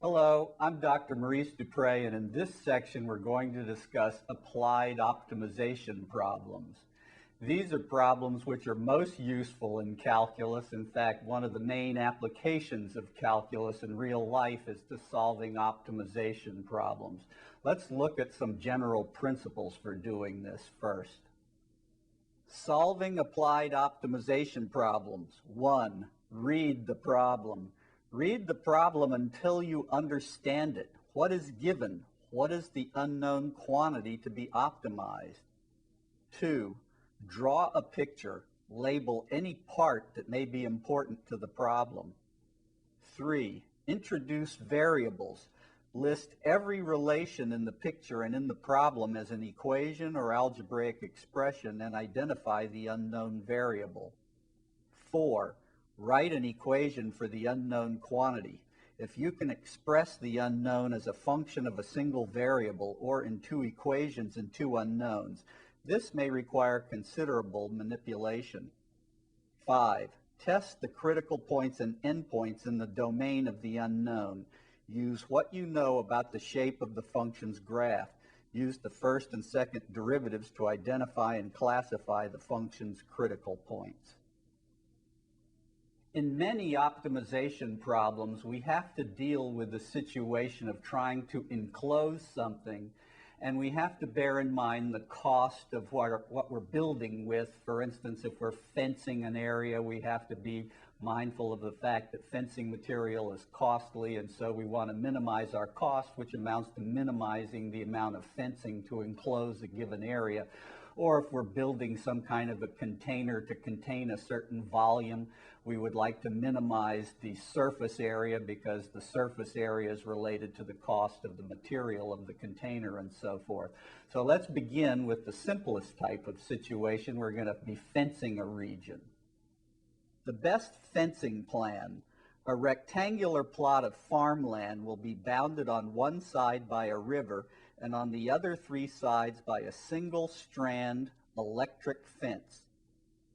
Hello, I'm Dr. Maurice Dupre, and in this section we're going to discuss applied optimization problems. These are problems which are most useful in calculus. In fact, one of the main applications of calculus in real life is to solving optimization problems. Let's look at some general principles for doing this first. Solving applied optimization problems. 1. Read the problem. Read the problem until you understand it. What is given? What is the unknown quantity to be optimized? 2. Draw a picture. Label any part that may be important to the problem. 3. Introduce variables. List every relation in the picture and in the problem as an equation or algebraic expression and identify the unknown variable. 4. Write an equation for the unknown quantity. If you can express the unknown as a function of a single variable or in two equations and two unknowns, this may require considerable manipulation. 5. Test the critical points and endpoints in the domain of the unknown. Use what you know about the shape of the function's graph. Use the first and second derivatives to identify and classify the function's critical points. In many optimization problems, we have to deal with the situation of trying to enclose something, and we have to bear in mind the cost of what we're building with. For instance, if we're fencing an area, we have to be mindful of the fact that fencing material is costly, and so we want to minimize our cost, which amounts to minimizing the amount of fencing to enclose a given area. Or if we're building some kind of a container to contain a certain volume, we would like to minimize the surface area because the surface area is related to the cost of the material of the container and so forth. So let's begin with the simplest type of situation. We're going to be fencing a region. The best fencing plan: a rectangular plot of farmland will be bounded on one side by a river and on the other three sides by a single strand electric fence.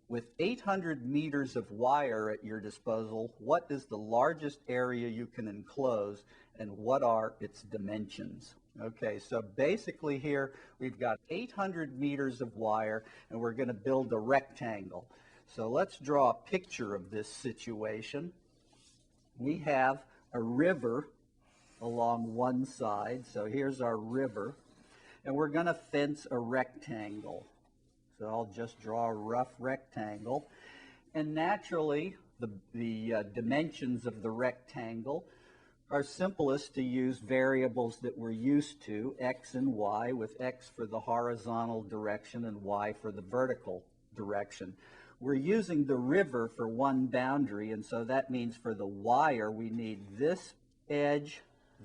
With 800 meters of wire at your disposal, what is the largest area you can enclose and what are its dimensions? Okay, so basically here we've got 800 meters of wire and we're going to build a rectangle. So let's draw a picture of this situation. We have a river along one side, so here's our river, and we're going to fence a rectangle. So I'll just draw a rough rectangle, and naturally the dimensions of the rectangle are simplest to use variables that we're used to, x and y, with x for the horizontal direction and y for the vertical direction. We're using the river for one boundary, and so that means for the wire we need this edge,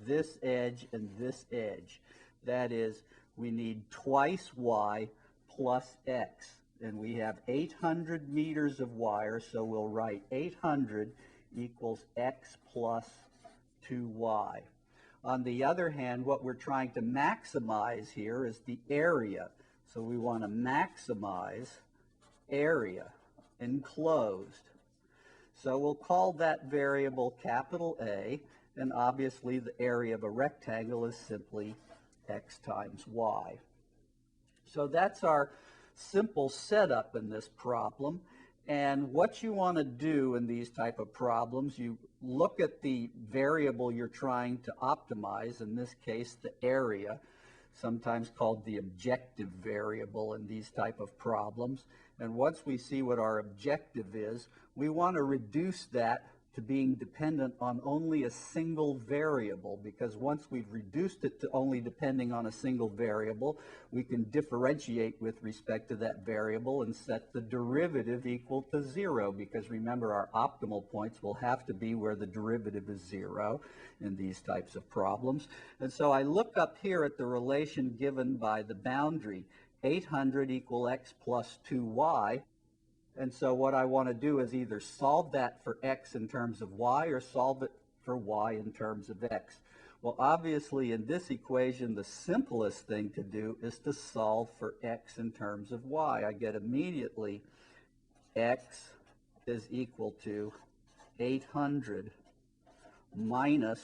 and this edge. That is, we need twice y plus x. And we have 800 meters of wire, so we'll write 800 equals x plus 2y. On the other hand, what we're trying to maximize here is the area. So we want to maximize area enclosed. So we'll call that variable capital A, and obviously the area of a rectangle is simply x times y. So that's our simple setup in this problem. And what you want to do in these type of problems, you look at the variable you're trying to optimize, in this case the area, sometimes called the objective variable in these type of problems. And once we see what our objective is, we want to reduce that to being dependent on only a single variable, because once we've reduced it to only depending on a single variable, we can differentiate with respect to that variable and set the derivative equal to 0, because remember, our optimal points will have to be where the derivative is 0 in these types of problems. And so I look up here at the relation given by the boundary, 800 equal x plus 2y. And so what I want to do is either solve that for x in terms of y or solve it for y in terms of x. Well, obviously in this equation, the simplest thing to do is to solve for x in terms of y. I get immediately x is equal to 800 minus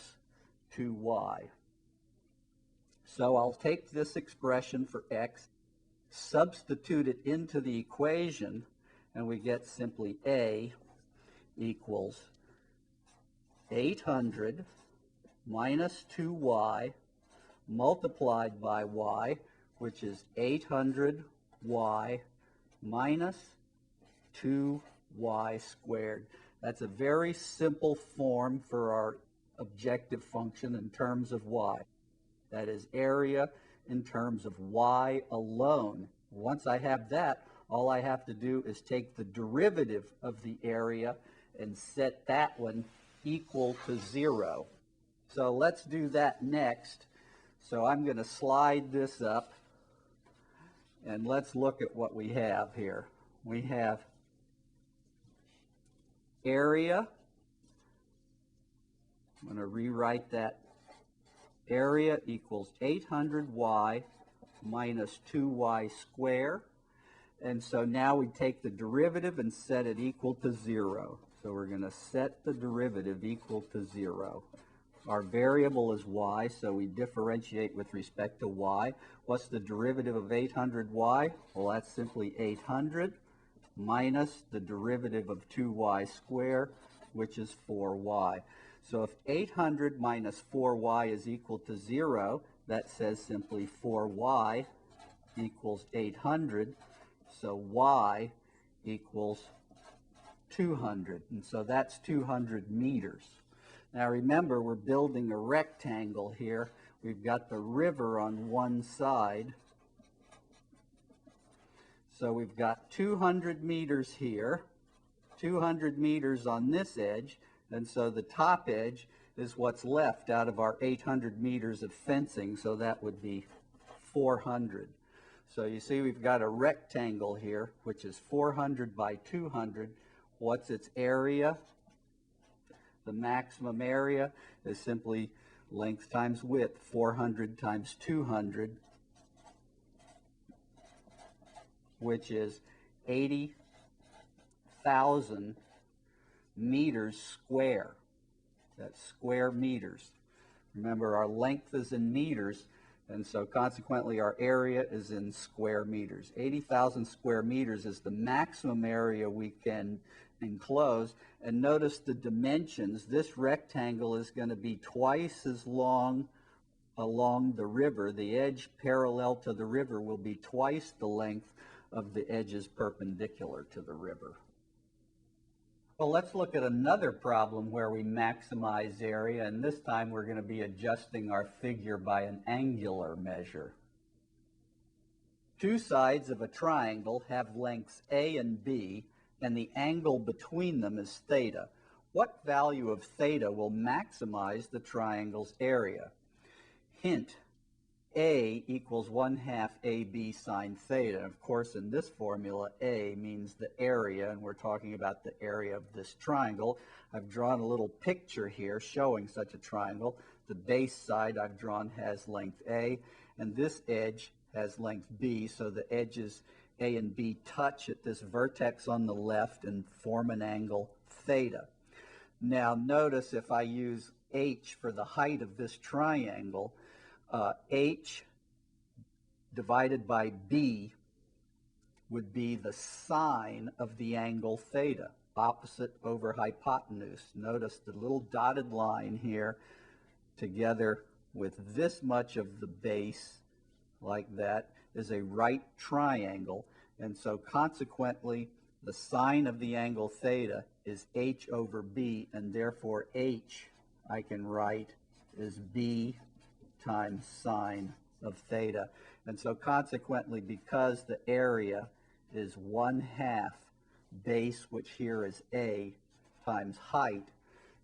2y. So I'll take this expression for x, substitute it into the equation, and we get simply a equals 800 minus 2y multiplied by y, which is 800y minus 2y squared. That's a very simple form for our objective function in terms of y. That is area in terms of y alone. Once I have that, all I have to do is take the derivative of the area and set that one equal to 0. So let's do that next. So I'm going to slide this up, and let's look at what we have here. We have area. I'm going to rewrite that. Area equals 800y minus 2y squared. And so now we take the derivative and set it equal to 0. So we're going to set the derivative equal to 0. Our variable is y, so we differentiate with respect to y. What's the derivative of 800y? Well, that's simply 800 minus the derivative of 2y squared, which is 4y. So if 800 minus 4y is equal to 0, that says simply 4y equals 800. So y equals 200. And so that's 200 meters. Now remember, we're building a rectangle here. We've got the river on one side. So we've got 200 meters here, 200 meters on this edge, and so the top edge is what's left out of our 800 meters of fencing, so that would be 400. So you see we've got a rectangle here, which is 400 by 200. What's its area? The maximum area is simply length times width, 400 times 200, which is 80,000 meters square. That's square meters. Remember, our length is in meters, and so consequently our area is in square meters. 80,000 square meters is the maximum area we can enclose. And notice the dimensions. This rectangle is going to be twice as long along the river. The edge parallel to the river will be twice the length of the edges perpendicular to the river. Well, let's look at another problem where we maximize area, and this time we're going to be adjusting our figure by an angular measure. Two sides of a triangle have lengths A and B, and the angle between them is theta. What value of theta will maximize the triangle's area? Hint, A equals 1/2 AB sine theta. Of course, in this formula, A means the area, and we're talking about the area of this triangle. I've drawn a little picture here showing such a triangle. The base side I've drawn has length A, and this edge has length B, so the edges A and B touch at this vertex on the left and form an angle theta. Now notice if I use H for the height of this triangle, H divided by B would be the sine of the angle theta, opposite over hypotenuse. Notice the little dotted line here together with this much of the base like that is a right triangle, and so consequently the sine of the angle theta is H over B, and therefore H I can write is B times sine of theta. And so consequently, because the area is 1/2 base, which here is A, times height,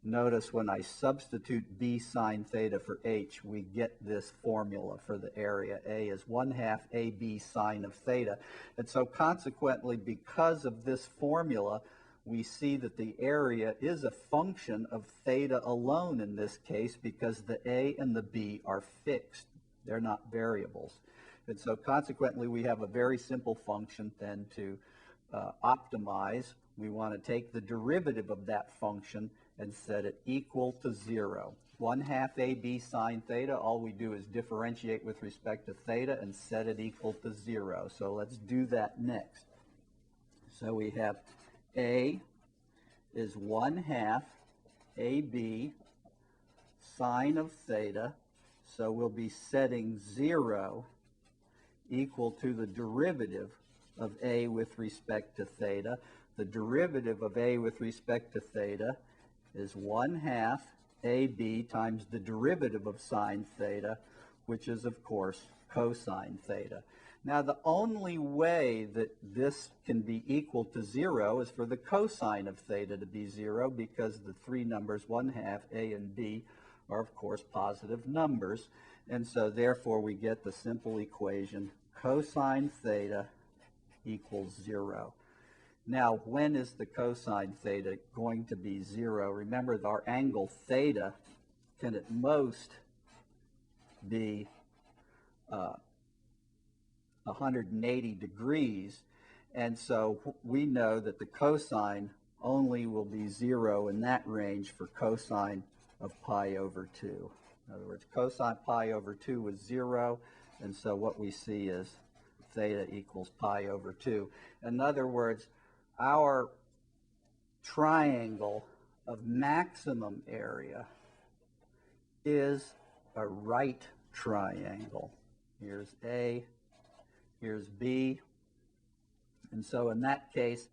notice when I substitute B sine theta for H, we get this formula for the area. A is 1/2 AB sine of theta. And so consequently, because of this formula, we see that the area is a function of theta alone in this case, because the A and the B are fixed. They're not variables. And so consequently, we have a very simple function then to optimize. We want to take the derivative of that function and set it equal to 0. 1/2 AB sine theta. All we do is differentiate with respect to theta and set it equal to 0. So let's do that next. So we have A is 1/2 AB sine of theta. So we'll be setting 0 equal to the derivative of A with respect to theta. The derivative of A with respect to theta is 1/2 AB times the derivative of sine theta, which is, of course, cosine theta. Now, the only way that this can be equal to 0 is for the cosine of theta to be 0, because the three numbers, 1/2, A and B, are, of course, positive numbers. And so, therefore, we get the simple equation cosine theta equals 0. Now, when is the cosine theta going to be 0? Remember, our angle theta can at most be 180 degrees, and so we know that the cosine only will be 0 in that range for cosine of pi over 2. In other words, cosine pi over 2 is 0, and so what we see is theta equals pi over 2. In other words, our triangle of maximum area is a right triangle. Here's A, here's B, and so in that case,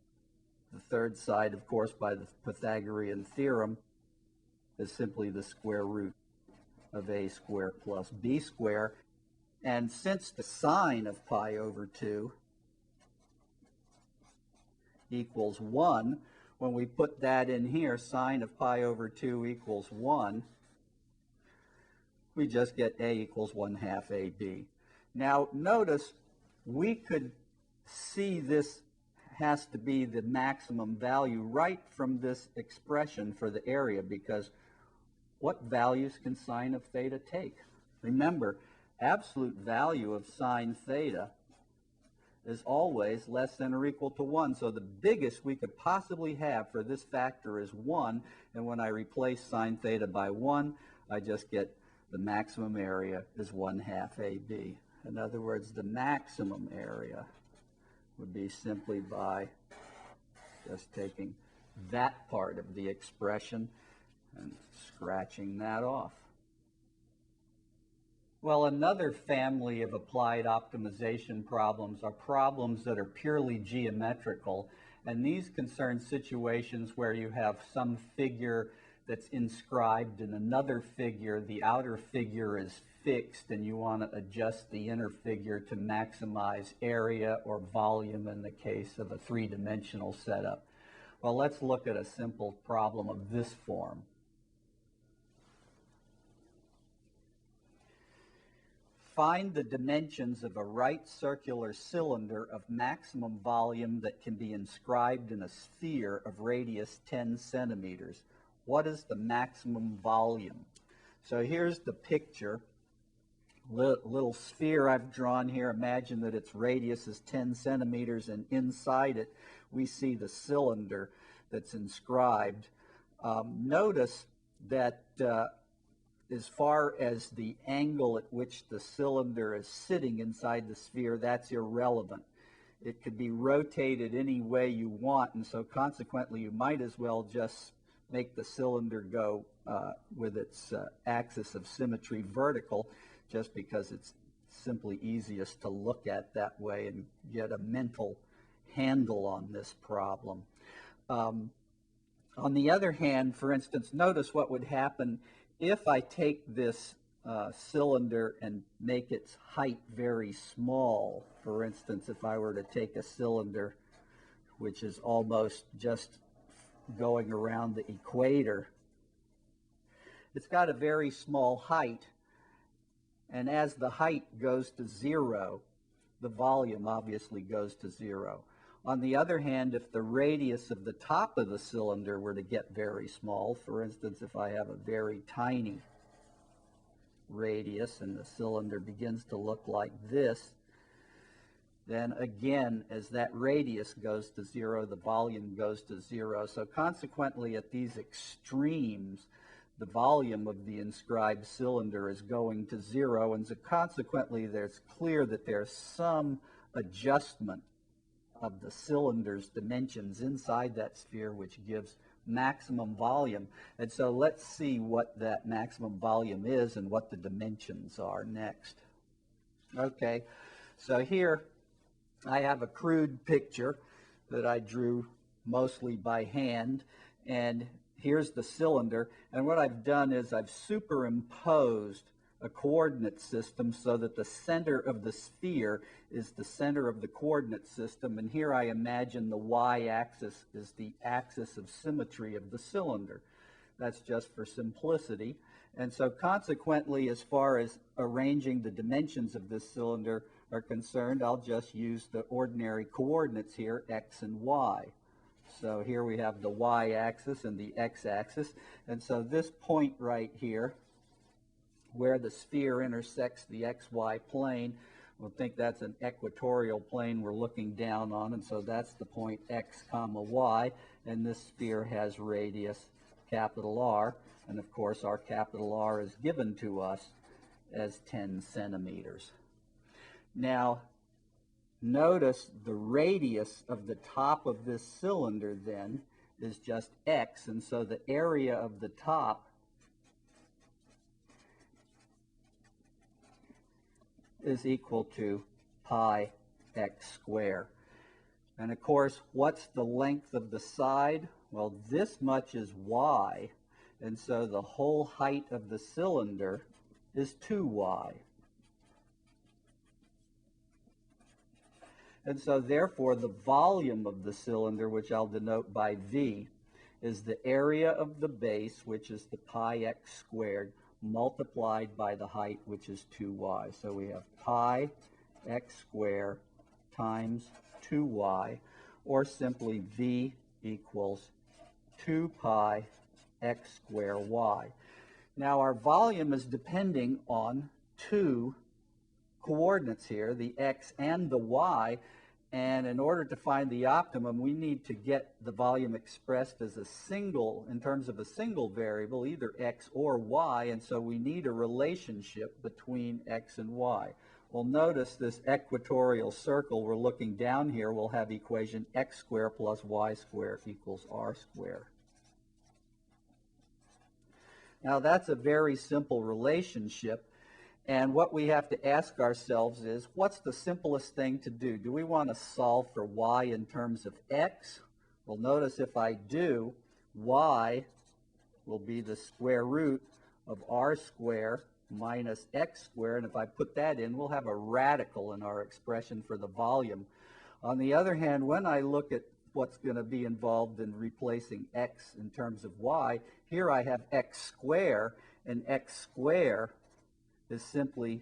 the third side, of course, by the Pythagorean theorem, is simply the square root of A squared plus B squared. And since the sine of pi over 2 equals 1, when we put that in here, sine of pi over 2 equals 1, we just get A equals 1/2 AB. Now, notice we could see this has to be the maximum value right from this expression for the area, because what values can sine of theta take? Remember, absolute value of sine theta is always less than or equal to 1. So the biggest we could possibly have for this factor is 1. And when I replace sine theta by 1, I just get the maximum area is 1/2 AB. In other words, the maximum area would be simply by just taking that part of the expression and scratching that off. Well, another family of applied optimization problems are problems that are purely geometrical, and these concern situations where you have some figure that's inscribed in another figure. The outer figure is fixed, and you want to adjust the inner figure to maximize area or volume in the case of a three-dimensional setup. Well, let's look at a simple problem of this form. Find the dimensions of a right circular cylinder of maximum volume that can be inscribed in a sphere of radius 10 centimeters. What is the maximum volume? So here's the picture. Little sphere I've drawn here. Imagine that its radius is 10 centimeters, and inside it we see the cylinder that's inscribed. Notice that as far as the angle at which the cylinder is sitting inside the sphere, that's irrelevant. It could be rotated any way you want, and so consequently you might as well just make the cylinder go with its axis of symmetry vertical, just because it's simply easiest to look at that way and get a mental handle on this problem. On the other hand, for instance, notice what would happen if I take this cylinder and make its height very small. For instance, if I were to take a cylinder which is almost just going around the equator, it's got a very small height, and as the height goes to 0, the volume obviously goes to 0. On the other hand, if the radius of the top of the cylinder were to get very small, for instance, if I have a very tiny radius and the cylinder begins to look like this, then again, as that radius goes to 0, the volume goes to 0. So consequently, at these extremes, the volume of the inscribed cylinder is going to 0, and so consequently it's clear that there's some adjustment of the cylinder's dimensions inside that sphere which gives maximum volume. And so let's see what that maximum volume is and what the dimensions are next. Okay, so here I have a crude picture that I drew mostly by hand, and here's the cylinder, and what I've done is I've superimposed a coordinate system so that the center of the sphere is the center of the coordinate system, and here I imagine the y-axis is the axis of symmetry of the cylinder. That's just for simplicity. And so consequently, as far as arranging the dimensions of this cylinder are concerned, I'll just use the ordinary coordinates here, x and y. So here we have the y-axis and the x-axis, and so this point right here, where the sphere intersects the xy plane, we'll think that's an equatorial plane we're looking down on, and so that's the point x comma y, and this sphere has radius capital R, and of course our capital R is given to us as 10 centimeters. Now notice the radius of the top of this cylinder then is just x, and so the area of the top is equal to pi x squared. And of course, what's the length of the side? Well, this much is y, and so the whole height of the cylinder is 2y. And so therefore the volume of the cylinder, which I'll denote by V, is the area of the base, which is the pi x squared, multiplied by the height, which is 2y. So we have pi x squared times 2y, or simply V equals 2 pi x squared y. Now our volume is depending on two coordinates here, the x and the y, and in order to find the optimum, we need to get the volume expressed as a single, in terms of a single variable, either x or y, and so we need a relationship between x and y. Well, notice this equatorial circle we're looking down here will have equation x squared plus y squared equals r squared. Now that's a very simple relationship. And what we have to ask ourselves is, what's the simplest thing to do? Do we want to solve for y in terms of x? Well, notice if I do, y will be the square root of r squared minus x squared. And if I put that in, we'll have a radical in our expression for the volume. On the other hand, when I look at what's going to be involved in replacing x in terms of y, here I have x squared, and x squared is simply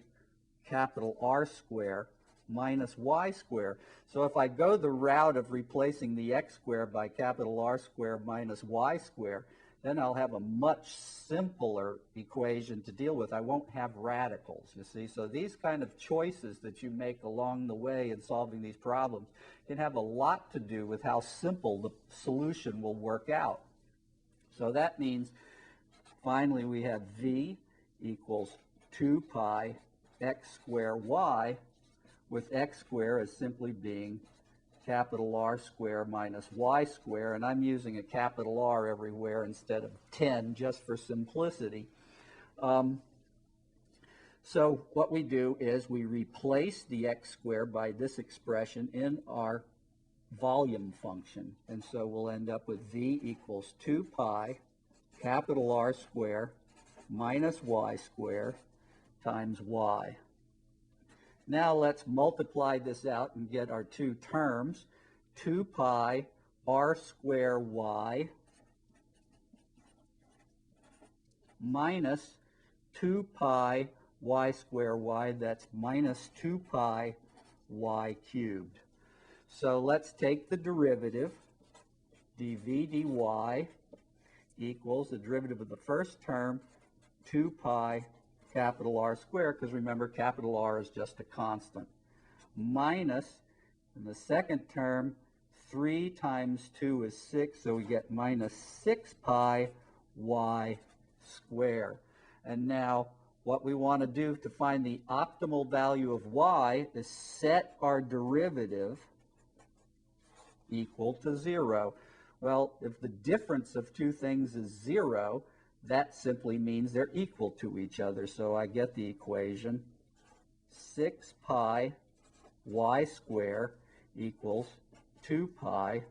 capital R squared minus y squared. So if I go the route of replacing the x squared by capital R squared minus y squared, then I'll have a much simpler equation to deal with. I won't have radicals, you see. So these kind of choices that you make along the way in solving these problems can have a lot to do with how simple the solution will work out. So that means finally we have V equals 2 pi x squared y, with x squared as simply being capital R squared minus y squared, and I'm using a capital R everywhere instead of 10 just for simplicity. So what we do is we replace the x squared by this expression in our volume function, and so we'll end up with V equals 2 pi capital R squared minus y squared times y. Now let's multiply this out and get our two terms. 2 pi r squared y minus 2 pi y squared y, that's minus 2 pi y cubed. So let's take the derivative. dv dy equals the derivative of the first term, 2 pi capital R squared, because remember capital R is just a constant, minus, in the second term, 3 times 2 is 6, so we get minus 6 pi y square. And now what we want to do to find the optimal value of y is set our derivative equal to 0. Well, if the difference of two things is 0, that simply means they're equal to each other. So I get the equation 6 pi y squared equals 2 pi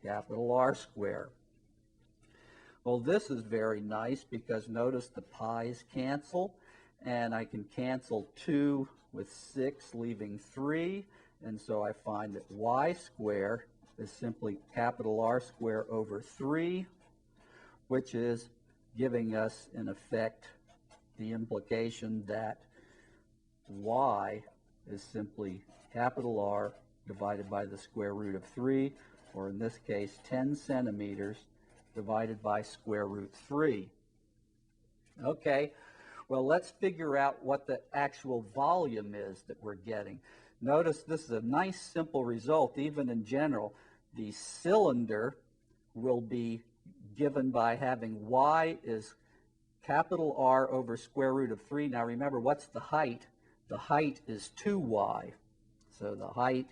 capital R squared. Well, this is very nice because notice the pi's cancel, and I can cancel 2 with 6, leaving 3, and so I find that y squared is simply capital R squared over 3, which is giving us, in effect, the implication that y is simply capital R divided by the square root of 3, or in this case 10 centimeters divided by square root 3. Okay, well, let's figure out what the actual volume is that we're getting. Notice this is a nice simple result. Even in general, the cylinder will be given by having y is capital R over square root of 3. Now remember, what's the height? The height is 2y. So the height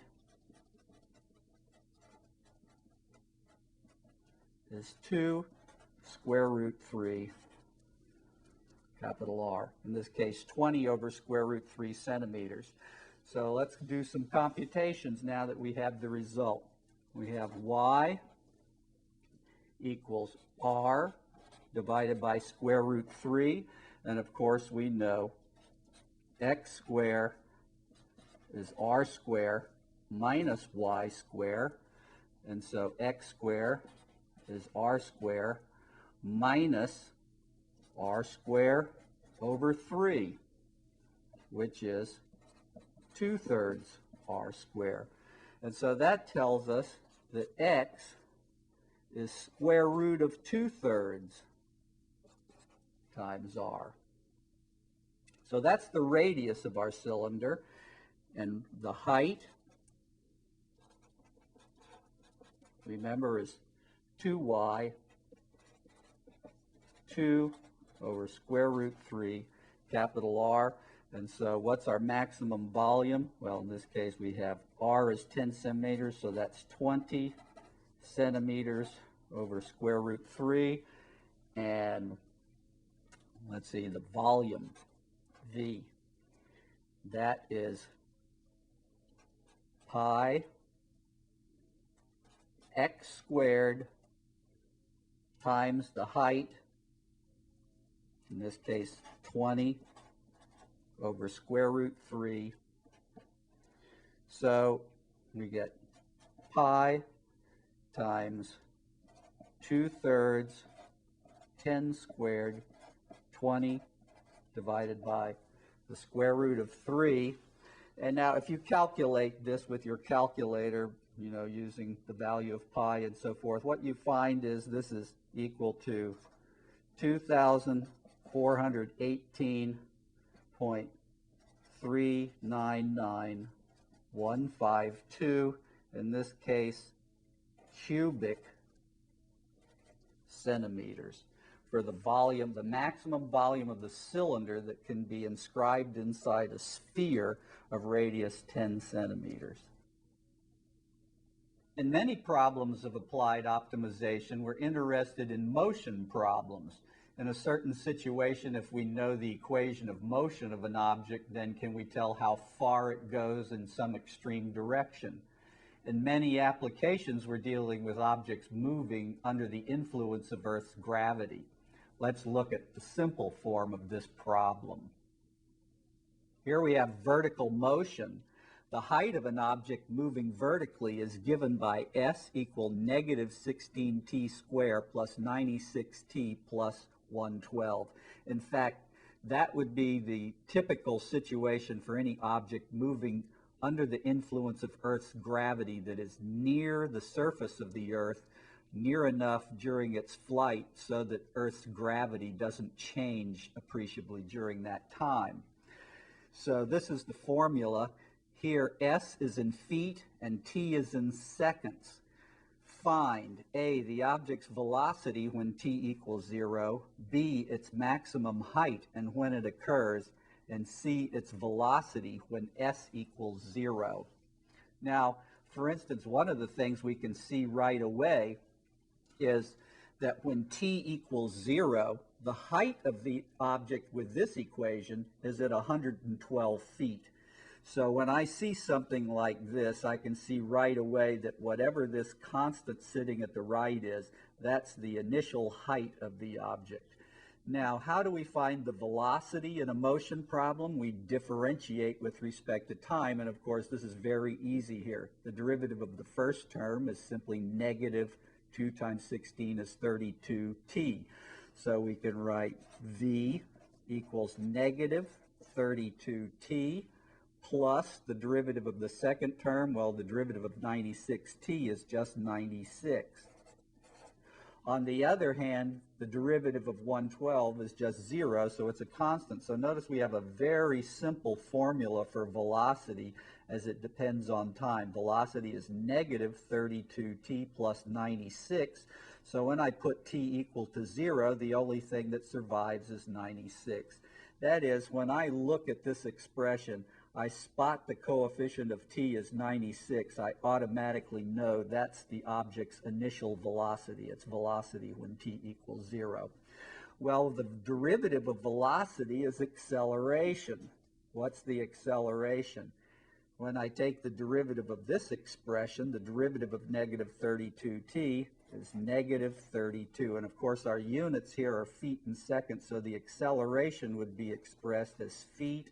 is 2 square root 3 capital R. In this case, 20 over square root 3 centimeters. So let's do some computations now that we have the result. We have y equals R divided by square root 3. And of course, we know x squared is R squared minus y squared. And so x squared is R squared minus R squared over 3, which is 2/3 R squared. And so that tells us that x is square root of 2/3 times R. So that's the radius of our cylinder, and the height, remember, is 2y, 2 over square root 3 capital R. And so what's our maximum volume? Well, in this case, we have R is 10 centimeters, so that's 20 centimeters over square root 3. And let's see, the volume, V, that is pi x squared times the height, in this case 20 over square root 3. So we get pi times 2/3 10 squared 20 divided by the square root of 3. And now if you calculate this with your calculator, you know, using the value of pi and so forth, what you find is this is equal to 2,418.399152, in this case, cubic centimeters, for the volume, the maximum volume of the cylinder that can be inscribed inside a sphere of radius 10 centimeters. In many problems of applied optimization, we're interested in motion problems. In a certain situation, if we know the equation of motion of an object, then can we tell how far it goes in some extreme direction? In many applications, we're dealing with objects moving under the influence of Earth's gravity. Let's look at the simple form of this problem. Here we have vertical motion. The height of an object moving vertically is given by s equal negative 16t squared plus 96t plus 112. In fact, that would be the typical situation for any object moving under the influence of Earth's gravity that is near the surface of the Earth, near enough during its flight so that Earth's gravity doesn't change appreciably during that time. So this is the formula. Here, S is in feet and T is in seconds. find A, the object's velocity when t equals 0, B, its maximum height and when it occurs, and C, its velocity when s equals 0. Now, for instance, one of the things we can see right away is that when t equals 0, the height of the object with this equation is at 112 feet. So when I see something like this, I can see right away that whatever this constant sitting at the right is, that's the initial height of the object. Now, how do we find the velocity in a motion problem? We differentiate with respect to time, and of course this is very easy here. The derivative of the first term is simply negative 2 times 16 is 32t. So we can write v equals negative 32t plus the derivative of the second term. Well, the derivative of 96t is just 96. On the other hand, the derivative of 112 is just 0, so it's a constant. So notice we have a very simple formula for velocity as it depends on time. Velocity is negative 32t plus 96. So when I put t equal to 0, the only thing that survives is 96. That is, when I look at this expression, I spot the coefficient of t as 96. I automatically know that's the object's initial velocity, its velocity when t equals 0. Well, the derivative of velocity is acceleration. What's the acceleration? When I take the derivative of this expression, the derivative of negative 32t is negative 32. And of course our units here are feet and seconds, so the acceleration would be expressed as feet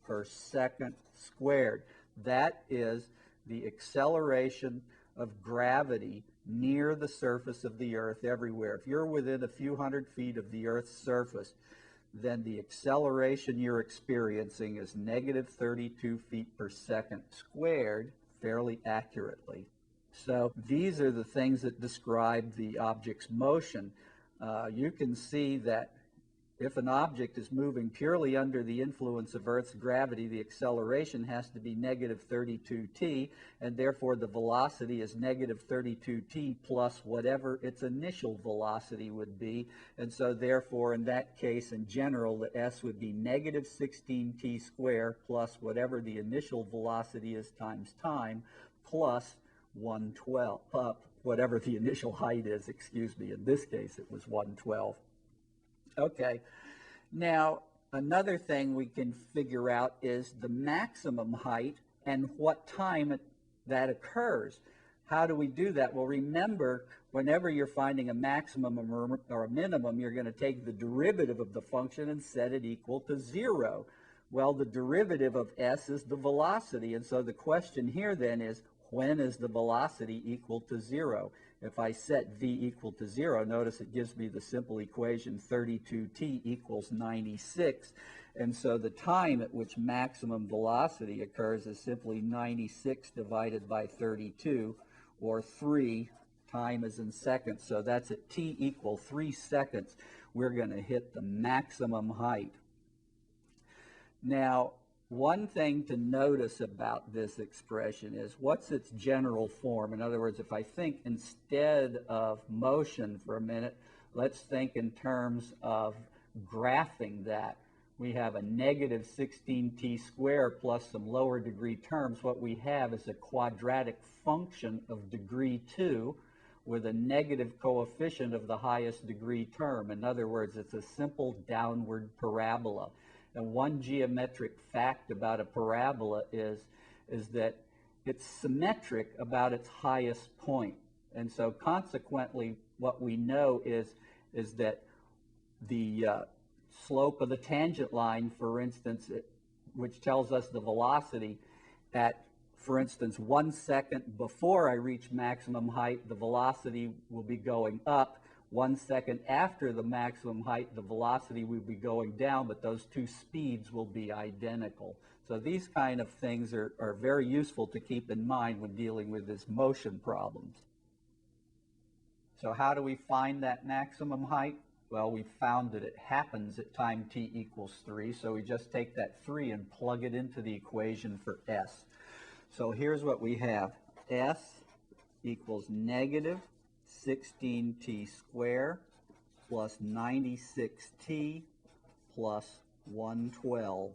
per second squared. That is the acceleration of gravity near the surface of the Earth everywhere. If you're within a few hundred feet of the Earth's surface, then the acceleration you're experiencing is negative 32 feet per second squared fairly accurately. So these are the things that describe the object's motion. You can see that if an object is moving purely under the influence of Earth's gravity, the acceleration has to be negative 32t, and therefore the velocity is negative 32t plus whatever its initial velocity would be. And so therefore, in that case, in general, the s would be negative 16t squared plus whatever the initial velocity is times time plus 112, whatever the initial height is, excuse me. In this case, it was 112. Okay, now another thing we can figure out is the maximum height and what time that occurs. How do we do that? Well, remember, whenever you're finding a maximum or a minimum, you're going to take the derivative of the function and set it equal to 0. Well, the derivative of s is the velocity, and so the question here then is, when is the velocity equal to 0? If I set v equal to 0, notice it gives me the simple equation 32t equals 96. And so the time at which maximum velocity occurs is simply 96 divided by 32, or 3. Time is in seconds. So that's at t equal 3 seconds, we're going to hit the maximum height. Now, one thing to notice about this expression is what's its general form. In other words, if I think instead of motion for a minute, let's think in terms of graphing that. We have a negative 16t squared plus some lower degree terms. What we have is a quadratic function of degree 2 with a negative coefficient of the highest degree term. In other words, it's a simple downward parabola. And one geometric fact about a parabola is that it's symmetric about its highest point. And so consequently, what we know is that the slope of the tangent line, for instance, which tells us the velocity at, for instance, 1 second before I reach maximum height, the velocity will be going up. 1 second after the maximum height, the velocity will be going down, but those two speeds will be identical. So these kind of things are very useful to keep in mind when dealing with these motion problems. So how do we find that maximum height? Well, we found that it happens at time t equals 3, so we just take that 3 and plug it into the equation for s. So here's what we have. S equals negative 16t squared plus 96t plus 112.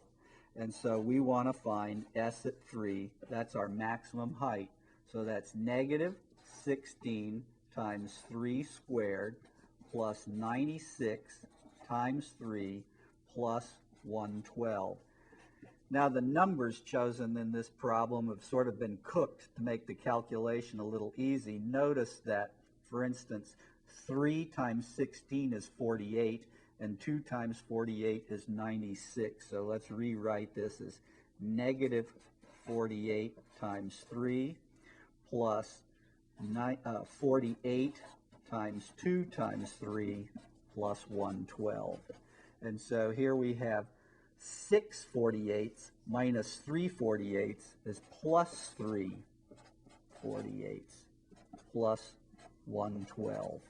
And so we want to find S at 3. That's our maximum height. So that's negative 16 times 3 squared plus 96 times 3 plus 112. Now the numbers chosen in this problem have sort of been cooked to make the calculation a little easy. Notice that, for instance, 3 times 16 is 48, and 2 times 48 is 96. So let's rewrite this as negative 48 times 3 plus 48 times 2 times 3 plus 112. And so here we have 6 48ths minus 3 48ths is plus 3 48ths plus 112.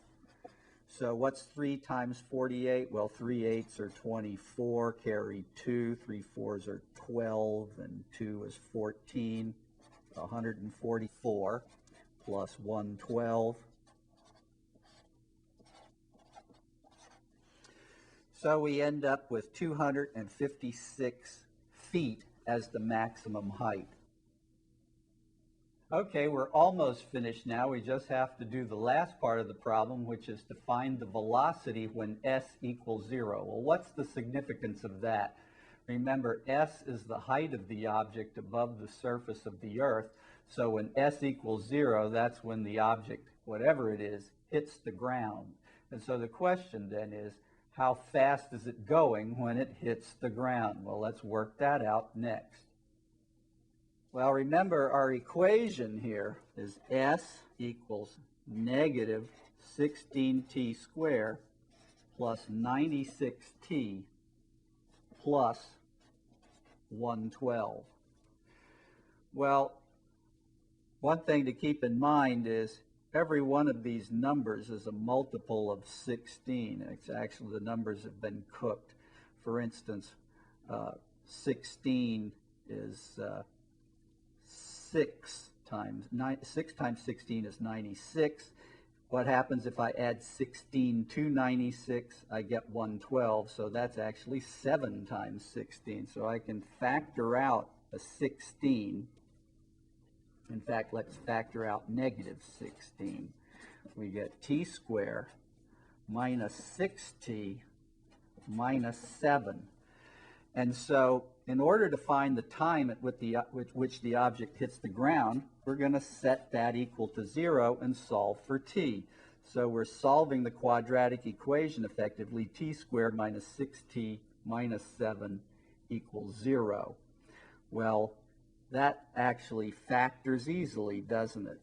So what's 3 times 48? Well, 3 8s are 24, carry 2, 3 4s are 12, and 2 is 14, 144 plus 112. So we end up with 256 feet as the maximum height. Okay, we're almost finished now. We just have to do the last part of the problem, which is to find the velocity when s equals 0. Well, what's the significance of that? Remember, s is the height of the object above the surface of the Earth. So when s equals 0, that's when the object, whatever it is, hits the ground. And so the question then is, how fast is it going when it hits the ground? Well, let's work that out next. Well, remember our equation here is s equals negative 16t squared plus 96t plus 112. Well, one thing to keep in mind is every one of these numbers is a multiple of 16. It's actually, the numbers have been cooked. For instance, 16 is 6 times 16 is 96. What happens if I add 16 to 96? I get 112, so that's actually 7 times 16. So I can factor out a 16. In fact, let's factor out negative 16. We get t squared minus 6t minus 7. And so in order to find the time at which the object hits the ground, we're going to set that equal to 0 and solve for t. So we're solving the quadratic equation effectively. T squared minus 6t minus 7 equals 0. Well, that actually factors easily, doesn't it?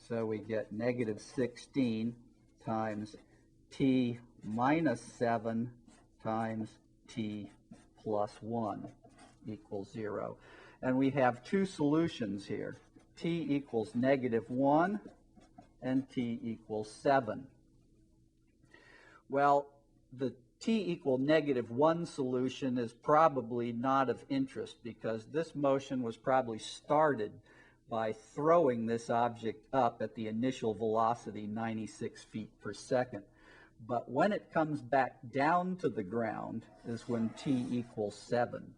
So we get negative 16 times t minus 7 times t plus 1 equals 0. And we have two solutions here. T equals negative 1 and t equals 7. Well, the t equal negative 1 solution is probably not of interest because this motion was probably started by throwing this object up at the initial velocity 96 feet per second. But when it comes back down to the ground is when t equals 7.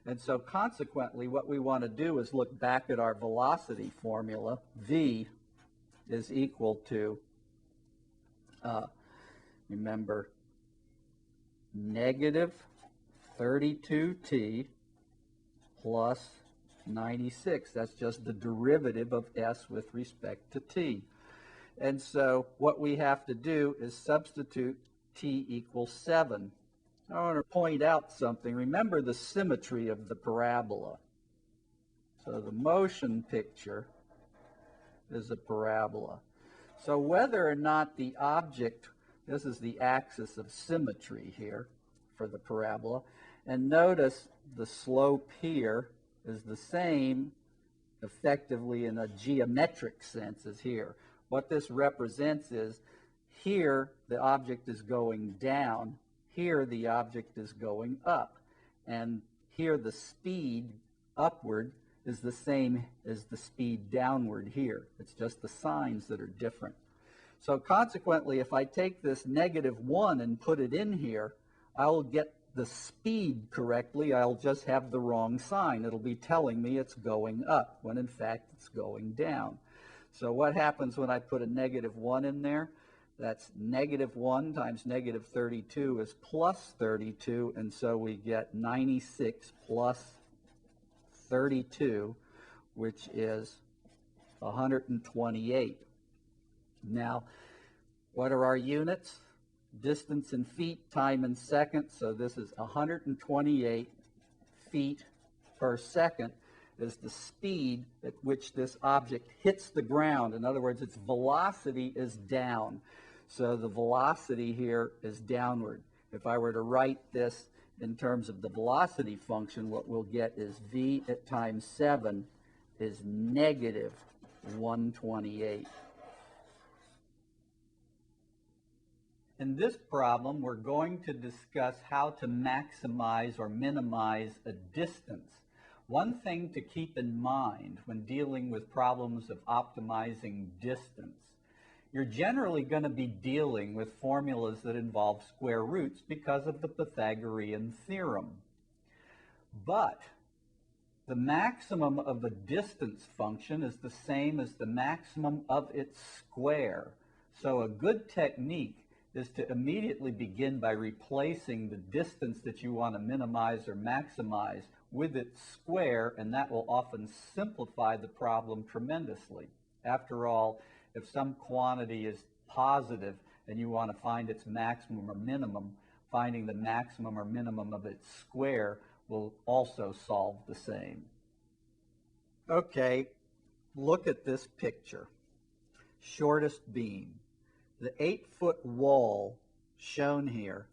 And so consequently, what we want to do is look back at our velocity formula. V is equal to, remember, negative 32t plus 96. That's just the derivative of s with respect to t. And so what we have to do is substitute t equals 7. I want to point out something. Remember the symmetry of the parabola. So the motion picture is a parabola. So whether or not the object, this is the axis of symmetry here for the parabola, and notice the slope here is the same effectively in a geometric sense as here. What this represents is here the object is going down, here the object is going up, and here the speed upward is the same as the speed downward here. It's just the signs that are different. So consequently, if I take this -1 and put it in here, I'll get the speed correctly. I'll just have the wrong sign. It'll be telling me it's going up when in fact it's going down. So what happens when I put a -1 in there? That's -1 times -32 is +32, and so we get 96 plus 32, which is 128. Now, what are our units? Distance in feet, time in seconds, so this is 128 feet per second is the speed at which this object hits the ground. In other words, its velocity is down. So the velocity here is downward. If I were to write this in terms of the velocity function, what we'll get is v at times 7 is -128. In this problem, we're going to discuss how to maximize or minimize a distance. One thing to keep in mind when dealing with problems of optimizing distance, you're generally going to be dealing with formulas that involve square roots because of the Pythagorean theorem. But the maximum of a distance function is the same as the maximum of its square. So a good technique is to immediately begin by replacing the distance that you want to minimize or maximize with its square, and that will often simplify the problem tremendously. After all, if some quantity is positive and you want to find its maximum or minimum, finding the maximum or minimum of its square will also solve the same. Okay, look at this picture. Shortest beam. The 8-foot wall shown here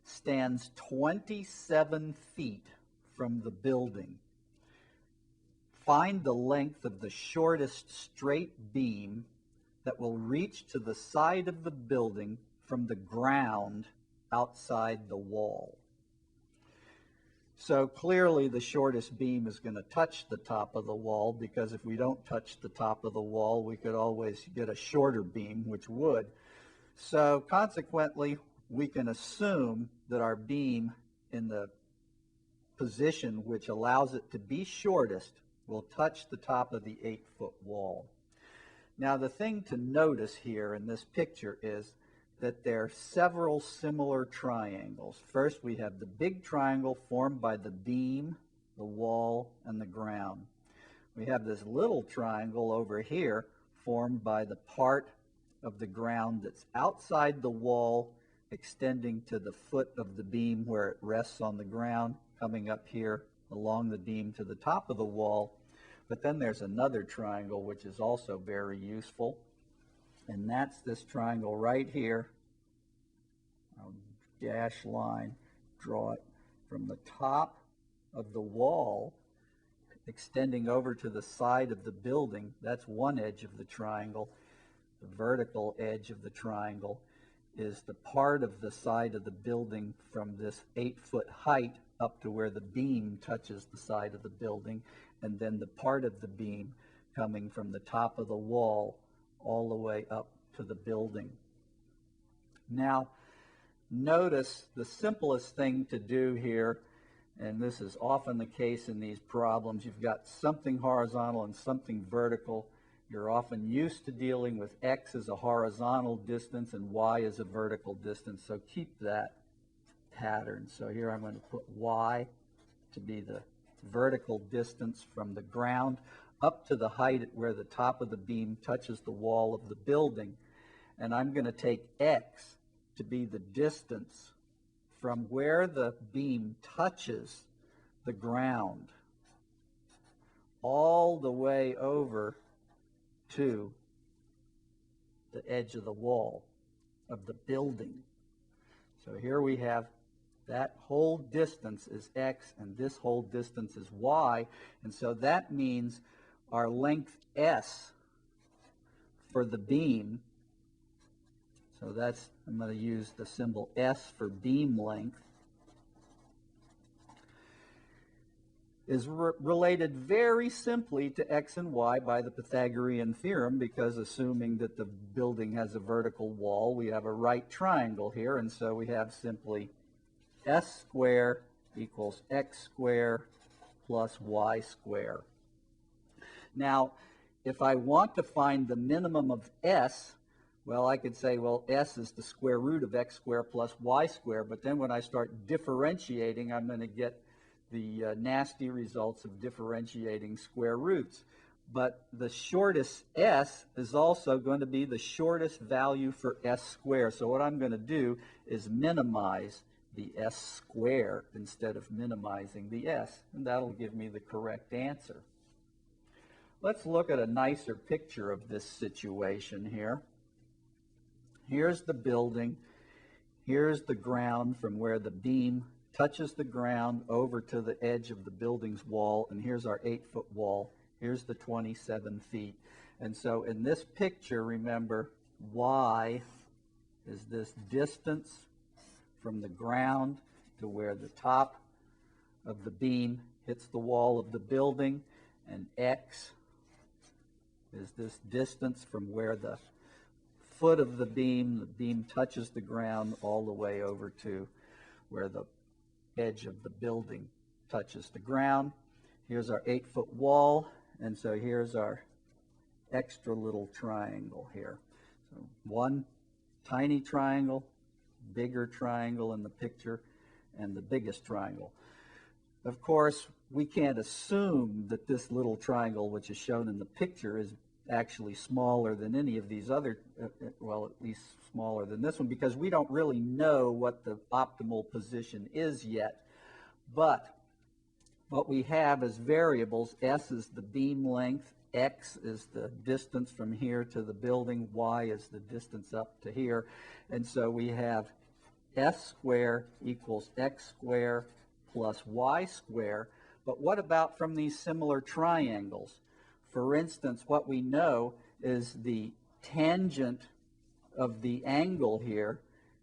stands 27 feet from the building. Find the length of the shortest straight beam that will reach to the side of the building from the ground outside the wall. So clearly the shortest beam is going to touch the top of the wall, because if we don't touch the top of the wall, we could always get a shorter beam, which would. So consequently, we can assume that our beam in the position which allows it to be shortest will touch the top of the 8-foot wall. Now the thing to notice here in this picture is that there are several similar triangles. First, we have the big triangle formed by the beam, the wall, and the ground. We have this little triangle over here formed by the part of the ground that's outside the wall, extending to the foot of the beam where it rests on the ground, coming up here along the beam to the top of the wall. But then there's another triangle which is also very useful, and that's this triangle right here. I'll dash line, draw it from the top of the wall, extending over to the side of the building. That's one edge of the triangle. The vertical edge of the triangle is the part of the side of the building from this 8-foot height up to where the beam touches the side of the building, and then the part of the beam coming from the top of the wall all the way up to the building. Now, notice the simplest thing to do here, and this is often the case in these problems, you've got something horizontal and something vertical. You're often used to dealing with x as a horizontal distance and y as a vertical distance, so keep that pattern. So here I'm going to put y to be the vertical distance from the ground up to the height at where the top of the beam touches the wall of the building. And I'm going to take x to be the distance from where the beam touches the ground all the way over to the edge of the wall of the building. So here we have that whole distance is x and this whole distance is y, and so that means our length s for the beam, so that's, I'm going to use the symbol s for beam length, is related very simply to x and y by the Pythagorean theorem, because assuming that the building has a vertical wall, we have a right triangle here, and so we have simply s squared equals x squared plus y squared. Now, if I want to find the minimum of s, well, I could say, well, s is the square root of x squared plus y squared, but then when I start differentiating, I'm going to get the nasty results of differentiating square roots. But the shortest s is also going to be the shortest value for s squared. So what I'm going to do is minimize the s squared instead of minimizing the s, and that'll give me the correct answer. Let's look at a nicer picture of this situation here. Here's the building. Here's the ground from where the beam touches the ground over to the edge of the building's wall, and here's our 8-foot wall. Here's the 27 feet. And so in this picture, remember, y is this distance from the ground to where the top of the beam hits the wall of the building, and x is this distance from where the foot of the beam touches the ground all the way over to where the edge of the building touches the ground. Here's our 8-foot wall, and so here's our extra little triangle here. So one tiny triangle, bigger triangle in the picture, and the biggest triangle. Of course, we can't assume that this little triangle, which is shown in the picture, is actually smaller than any of these other, well, at least smaller than this one, because we don't really know what the optimal position is yet. But what we have as variables, s is the beam length, x is the distance from here to the building, y is the distance up to here, and so we have s squared equals x squared plus y squared. But what about from these similar triangles? For instance, what we know is the tangent of the angle here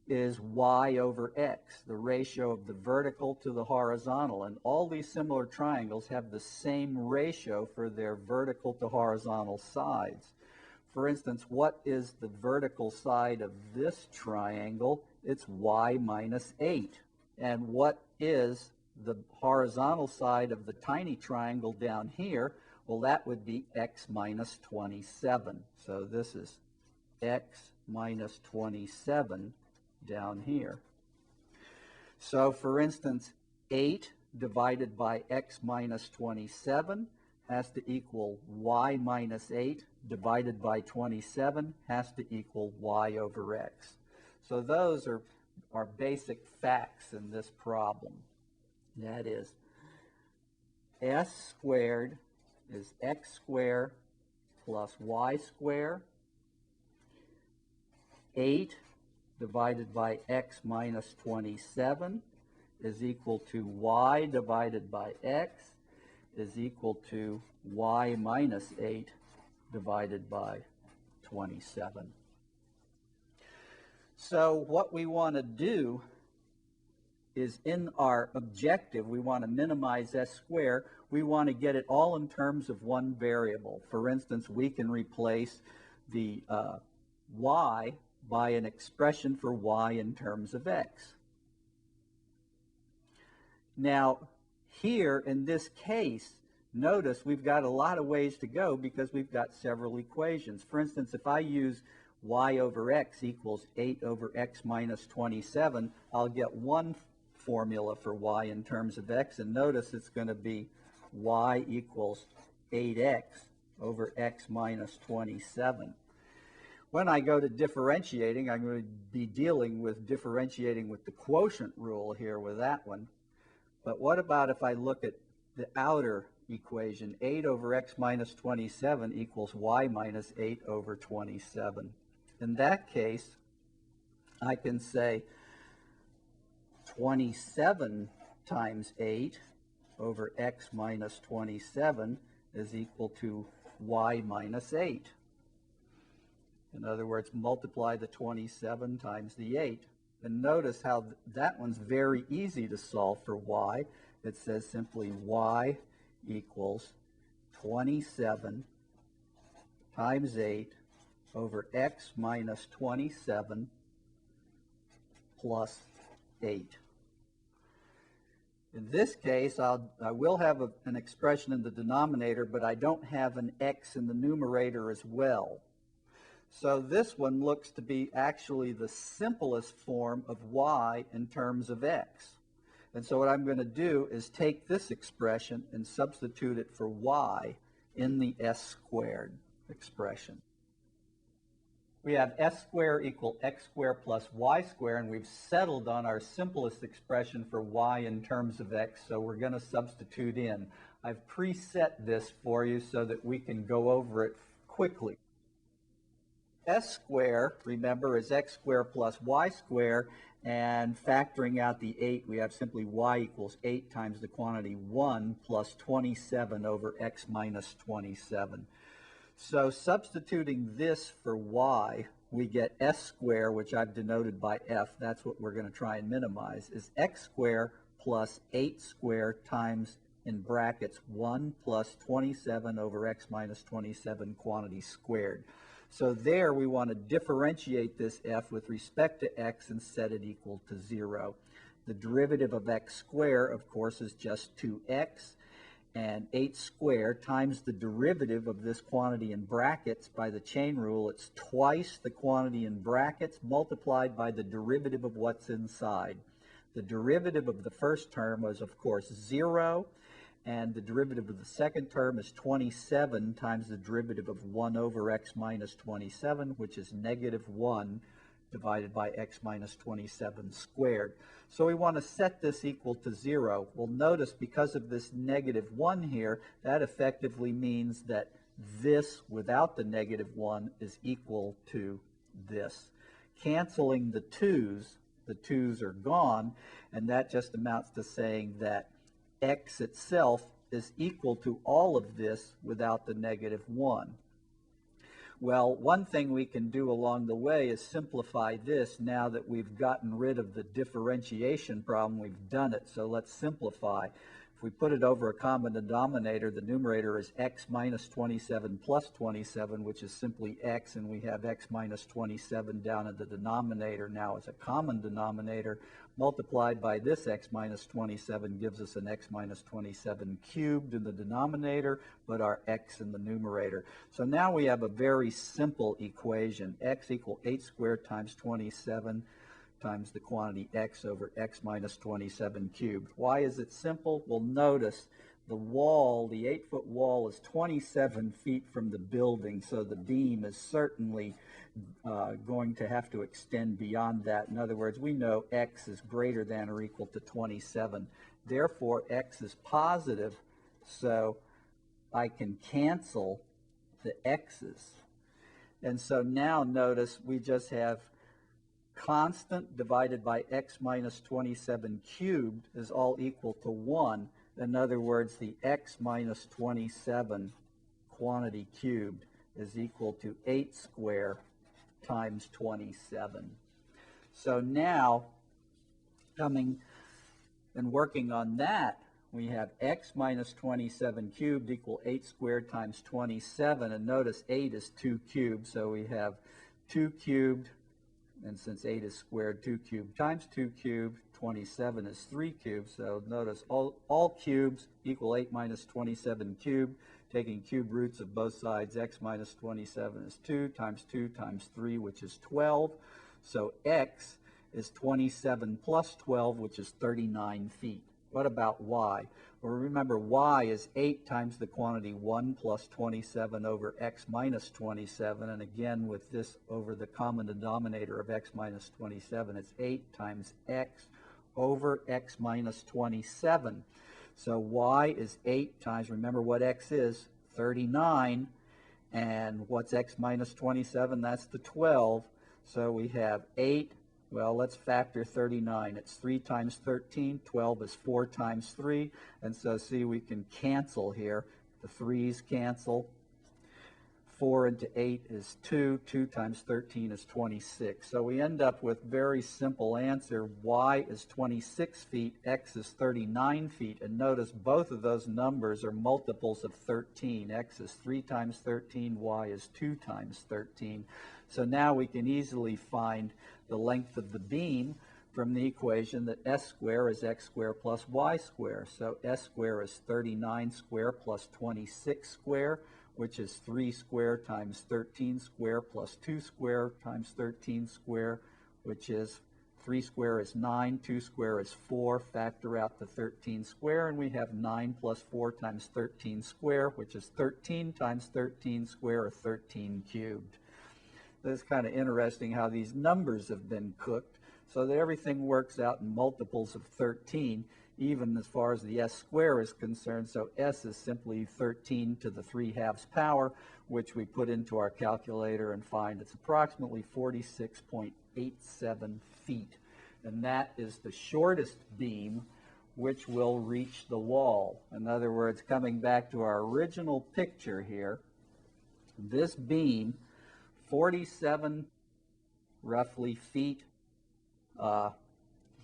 is y over x, the ratio of the vertical to the horizontal. And all these similar triangles have the same ratio for their vertical to horizontal sides. For instance, what is the vertical side of this triangle? It's y minus 8. And what is the horizontal side of the tiny triangle down here? Well, that would be x minus 27. So this is x minus 27 down here. So for instance, 8 divided by x minus 27 has to equal y minus 8 divided by 27 has to equal y over x. So those are our basic facts in this problem. That is, s squared is x squared plus y squared. 8 divided by x minus 27 is equal to y divided by x is equal to y minus 8 divided by 27. So what we want to do is, in our objective, we want to minimize s squared. We want to get it all in terms of one variable. For instance, we can replace the y by an expression for y in terms of x. Now, here in this case, notice we've got a lot of ways to go because we've got several equations. For instance, if I use y over x equals 8 over x minus 27, I'll get one formula for y in terms of x, and notice it's going to be y equals 8x over x minus 27. When I go to differentiating, I'm going to be dealing with differentiating with the quotient rule here with that one. But what about if I look at the outer equation? 8 over x minus 27 equals y minus 8 over 27. In that case, I can say 27 times 8 over x minus 27 is equal to y minus 8. In other words, multiply the 27 times the 8. And notice how that one's very easy to solve for y. It says simply y equals 27 times 8 over x minus 27 plus 8. In this case, I will have an expression in the denominator, but I don't have an x in the numerator as well. So this one looks to be actually the simplest form of y in terms of x. And so what I'm going to do is take this expression and substitute it for y in the s squared expression. We have s squared equal x squared plus y squared, and we've settled on our simplest expression for y in terms of x, so we're going to substitute in. I've preset this for you so that we can go over it quickly. S squared, remember, is x squared plus y squared, and factoring out the 8, we have simply y equals 8 times the quantity 1 plus 27 over x minus 27. So substituting this for y, we get s squared, which I've denoted by f, that's what we're going to try and minimize, is x squared plus 8 squared times, in brackets, 1 plus 27 over x minus 27 quantity squared. So there we want to differentiate this f with respect to x and set it equal to 0. The derivative of x squared, of course, is just 2x, and 8 squared times the derivative of this quantity in brackets by the chain rule. It's twice the quantity in brackets multiplied by the derivative of what's inside. The derivative of the first term was, of course, 0. And the derivative of the second term is 27 times the derivative of 1 over x minus 27, which is negative 1 divided by x minus 27 squared. So we want to set this equal to 0. Well, notice because of this negative 1 here, that effectively means that this without the negative 1 is equal to this. Canceling the 2's are gone, and that just amounts to saying that x itself is equal to all of this without the negative 1. Well, one thing we can do along the way is simplify this now that we've gotten rid of the differentiation problem. We've done it, so let's simplify. If we put it over a common denominator, the numerator is x minus 27 plus 27, which is simply x, and we have x minus 27 down in the denominator now as a common denominator. Multiplied by this x minus 27 gives us an x minus 27 cubed in the denominator, but our x in the numerator. So now we have a very simple equation. X equal 8 squared times 27 times the quantity x over x minus 27 cubed. Why is it simple? Well, notice the wall, the 8-foot wall, is 27 feet from the building, so the beam is certainly going to have to extend beyond that. In other words, we know x is greater than or equal to 27. Therefore, x is positive, so I can cancel the x's. And so now notice we just have constant divided by x minus 27 cubed is all equal to 1. In other words, the x minus 27 quantity cubed is equal to 8 squared times 27. So now, coming and working on that, we have x minus 27 cubed equal 8 squared times 27. And notice 8 is 2 cubed, so we have 2 cubed, and since 8 is squared, 2 cubed times 2 cubed, 27 is 3 cubed. So notice all cubes equal 8 minus 27 cubed. Taking cube roots of both sides, x minus 27 is 2 times 3, which is 12. So x is 27 plus 12, which is 39 feet. What about y? Well, remember, y is 8 times the quantity 1 plus 27 over x minus 27. And again, with this over the common denominator of x minus 27, it's 8 times x over x minus 27. So y is 8 times, remember what x is, 39. And what's x minus 27? That's the 12. So we have 8. Well, let's factor 39. It's 3 times 13. 12 is 4 times 3. And so see, we can cancel here. The 3's cancel. 4 into 8 is 2. 2 times 13 is 26. So we end up with very simple answer. Y is 26 feet, X is 39 feet. And notice both of those numbers are multiples of 13. X is 3 times 13, Y is 2 times 13. So now we can easily find the length of the beam from the equation that S squared is X squared plus Y squared. So S squared is 39 squared plus 26 squared, which is 3 squared times 13 squared plus 2 squared times 13 squared, which is 3 squared is 9, 2 squared is 4, factor out the 13 squared, and we have 9 plus 4 times 13 squared, which is 13 times 13 squared, or 13 cubed. It's kind of interesting how these numbers have been cooked so that everything works out in multiples of 13, even as far as the S squared is concerned. So S is simply 13 to the 3/2 power, which we put into our calculator and find it's approximately 46.87 feet. And that is the shortest beam which will reach the wall. In other words, coming back to our original picture here, this beam, 47 roughly feet,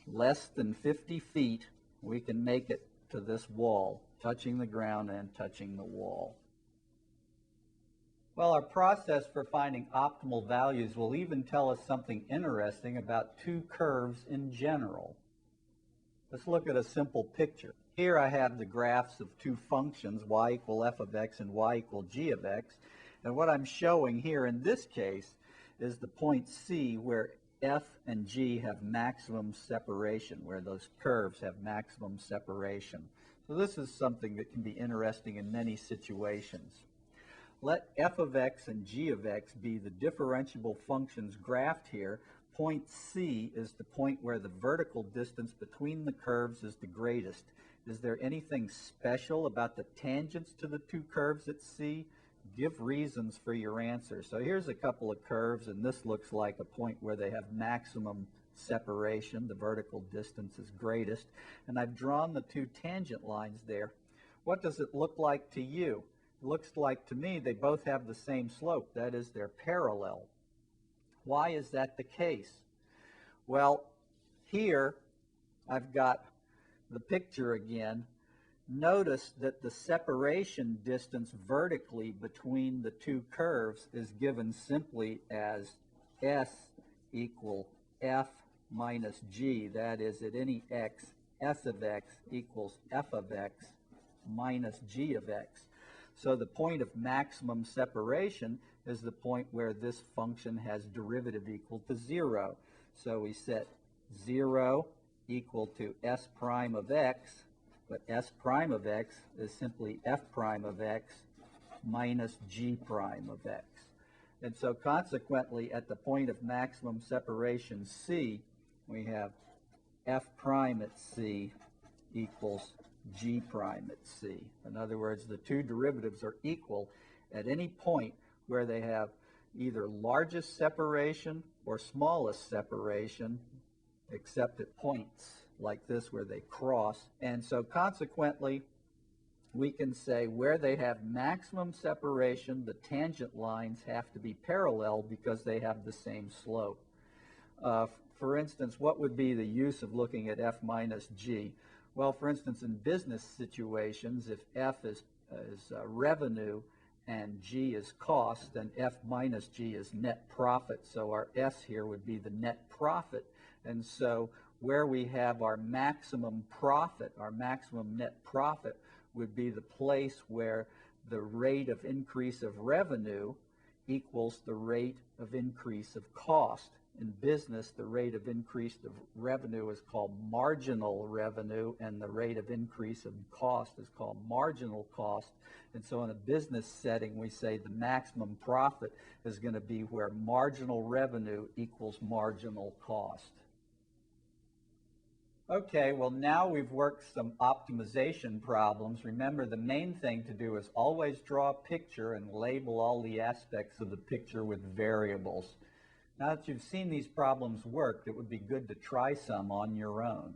less than 50 feet, we can make it to this wall, touching the ground and touching the wall. Well, our process for finding optimal values will even tell us something interesting about two curves in general. Let's look at a simple picture. Here I have the graphs of two functions, y equal f of x and y equal g of x. And what I'm showing here in this case is the point C where f and g have maximum separation, where those curves have maximum separation. So this is something that can be interesting in many situations. Let f of x and g of x be the differentiable functions graphed here. Point C is the point where the vertical distance between the curves is the greatest. Is there anything special about the tangents to the two curves at C? Give reasons for your answer. So here's a couple of curves, and this looks like a point where they have maximum separation. The vertical distance is greatest. And I've drawn the two tangent lines there. What does it look like to you? It looks like to me they both have the same slope. That is, they're parallel. Why is that the case? Well, here I've got the picture again. Notice that the separation distance vertically between the two curves is given simply as S equal F minus G. That is, at any x, S of x equals F of x minus G of x. So the point of maximum separation is the point where this function has derivative equal to 0. So we set 0 equal to S prime of x, but S prime of x is simply F prime of x minus G prime of x. And so consequently, at the point of maximum separation C, we have F prime at C equals G prime at C. In other words, the two derivatives are equal at any point where they have either largest separation or smallest separation, except at points like this where they cross. And so consequently, we can say where they have maximum separation, the tangent lines have to be parallel because they have the same slope. For instance, what would be the use of looking at F minus G? Well, for instance, in business situations, if F is revenue and G is cost, then F minus G is net profit. So our S here would be the net profit. And so where we have our maximum profit, our maximum net profit, would be the place where the rate of increase of revenue equals the rate of increase of cost. In business, the rate of increase of revenue is called marginal revenue, and the rate of increase of cost is called marginal cost. And so in a business setting, we say the maximum profit is going to be where marginal revenue equals marginal cost. Okay, well now we've worked some optimization problems. Remember, the main thing to do is always draw a picture and label all the aspects of the picture with variables. Now that you've seen these problems work, it would be good to try some on your own.